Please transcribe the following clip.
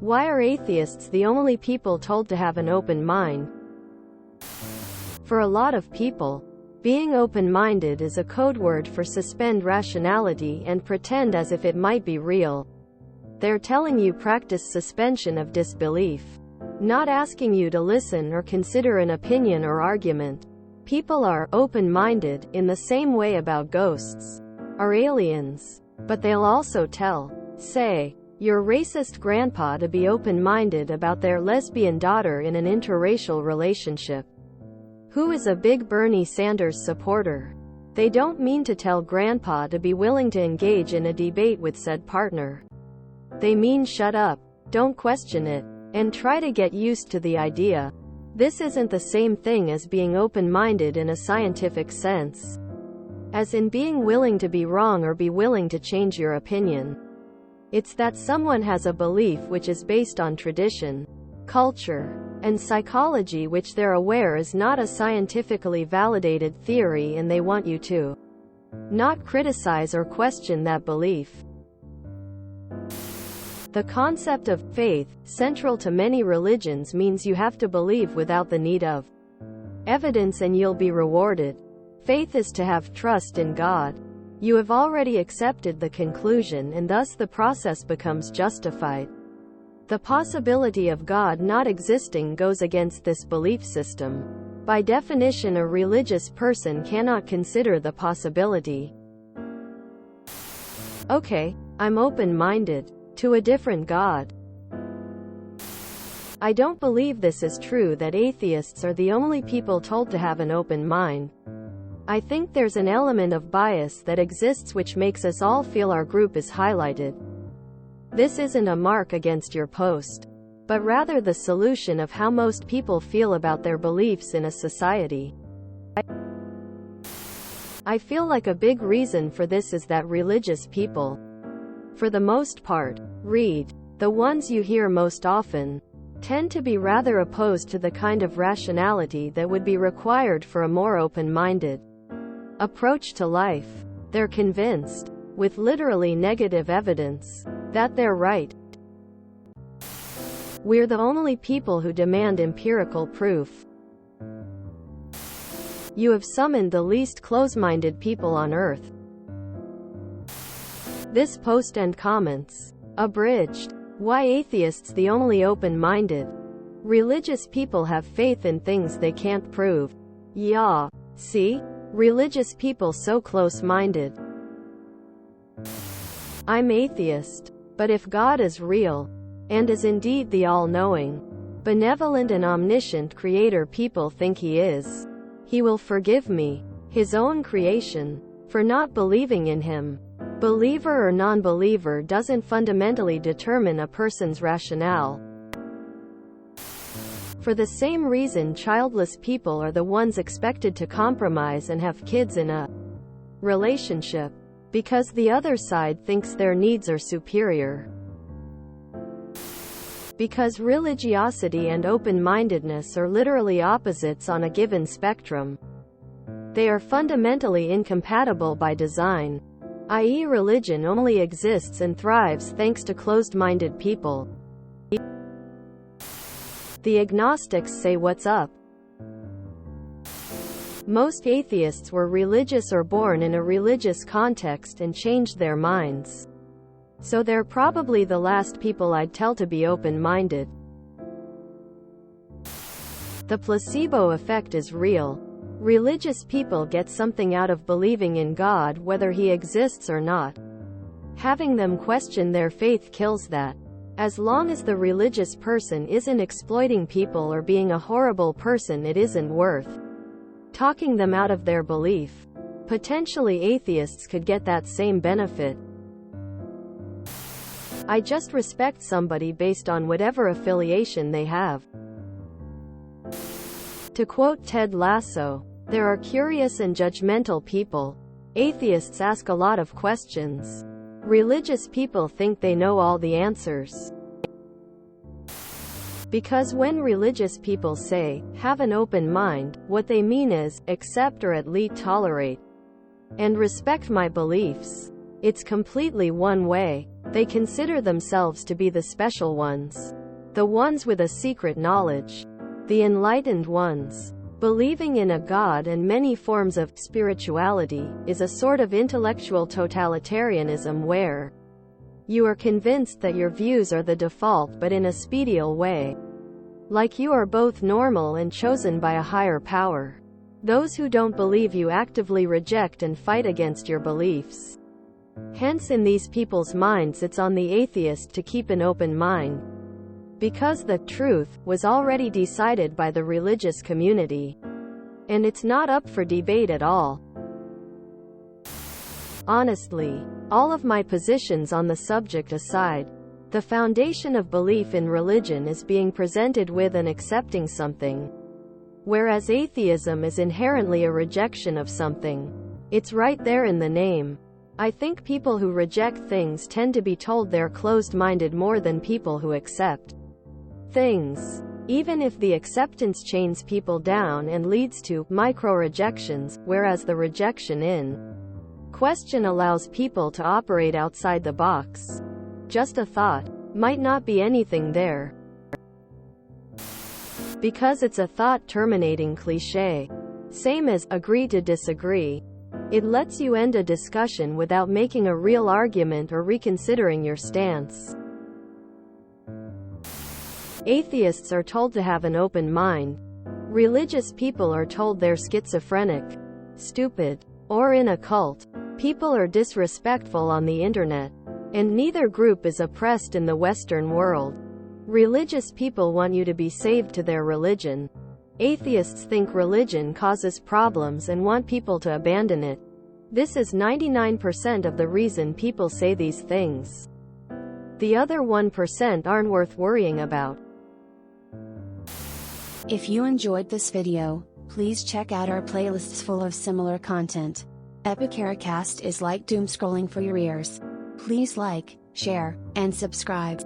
Why are atheists the only people told to have an open mind? For a lot of people, being open-minded is a code word for suspend rationality and pretend as if it might be real. They're telling you practice suspension of disbelief, not asking you to listen or consider an opinion or argument. People are open-minded in the same way about ghosts or aliens, but they'll also tell, say, your racist grandpa to be open-minded about their lesbian daughter in an interracial relationship. Who is a big Bernie Sanders supporter? They don't mean to tell grandpa to be willing to engage in a debate with said partner. They mean shut up, don't question it, and try to get used to the idea. This isn't the same thing as being open-minded in a scientific sense, as in being willing to be wrong or be willing to change your opinion. It's that someone has a belief which is based on tradition, culture, and psychology which they're aware is not a scientifically validated theory, and they want you to not criticize or question that belief. The concept of faith, central to many religions, means you have to believe without the need of evidence and you'll be rewarded. Faith is to have trust in God. You have already accepted the conclusion, and thus the process becomes justified. The possibility of God not existing goes against this belief system. By definition, a religious person cannot consider the possibility. Okay, I'm open-minded to a different God. I don't believe this is true, that atheists are the only people told to have an open mind. I think there's an element of bias that exists which makes us all feel our group is highlighted. This isn't a mark against your post, but rather the solution of how most people feel about their beliefs in a society. I feel like a big reason for this is that religious people, for the most part, the ones you hear most often, tend to be rather opposed to the kind of rationality that would be required for a more open-minded approach to life. They're convinced, with literally negative evidence, that they're right. We're the only people who demand empirical proof. You have summoned the least close-minded people on earth. This post and comments. Abridged. Why atheists the only open-minded? Religious people have faith in things they can't prove. Yeah. See? Religious people so close-minded. I'm atheist. But if God is real, and is indeed the all-knowing, benevolent and omniscient creator people think he is, he will forgive me, his own creation, for not believing in him. Believer or non-believer doesn't fundamentally determine a person's rationale. For the same reason childless people are the ones expected to compromise and have kids in a relationship, because the other side thinks their needs are superior. Because religiosity and open-mindedness are literally opposites on a given spectrum. They are fundamentally incompatible by design, i.e., religion only exists and thrives thanks to closed-minded people. The agnostics say what's up. Most atheists were religious or born in a religious context and changed their minds. So they're probably the last people I'd tell to be open-minded. The placebo effect is real. Religious people get something out of believing in God whether he exists or not. Having them question their faith kills that. As long as the religious person isn't exploiting people or being a horrible person, it isn't worth talking them out of their belief. Potentially atheists could get that same benefit. I just respect somebody based on whatever affiliation they have. To quote Ted Lasso, there are curious and judgmental people. Atheists ask a lot of questions. Religious people think they know all the answers. Because when religious people say, have an open mind, what they mean is, accept or at least tolerate and respect my beliefs. It's completely one way. They consider themselves to be the special ones, the ones with a secret knowledge, the enlightened ones. Believing in a god and many forms of spirituality is a sort of intellectual totalitarianism where you are convinced that your views are the default but in a spedial way. Like you are both normal and chosen by a higher power. Those who don't believe you actively reject and fight against your beliefs. Hence in these people's minds it's on the atheist to keep an open mind. Because the truth was already decided by the religious community. And it's not up for debate at all. Honestly, all of my positions on the subject aside, the foundation of belief in religion is being presented with and accepting something. Whereas atheism is inherently a rejection of something. It's right there in the name. I think people who reject things tend to be told they're closed-minded more than people who accept things. Even if the acceptance chains people down and leads to micro-rejections, whereas the rejection in question allows people to operate outside the box. Just a thought. Might not be anything there. Because it's a thought-terminating cliché. Same as agree to disagree. It lets you end a discussion without making a real argument or reconsidering your stance. Atheists are told to have an open mind. Religious people are told they're schizophrenic, stupid, or in a cult. People are disrespectful on the internet. And neither group is oppressed in the Western world. Religious people want you to be saved to their religion. Atheists think religion causes problems and want people to abandon it. This is 99% of the reason people say these things. The other 1% aren't worth worrying about. If you enjoyed this video, please check out our playlists full of similar content. TooAfraidToAsk is like doom scrolling for your ears. Please like, share, and subscribe.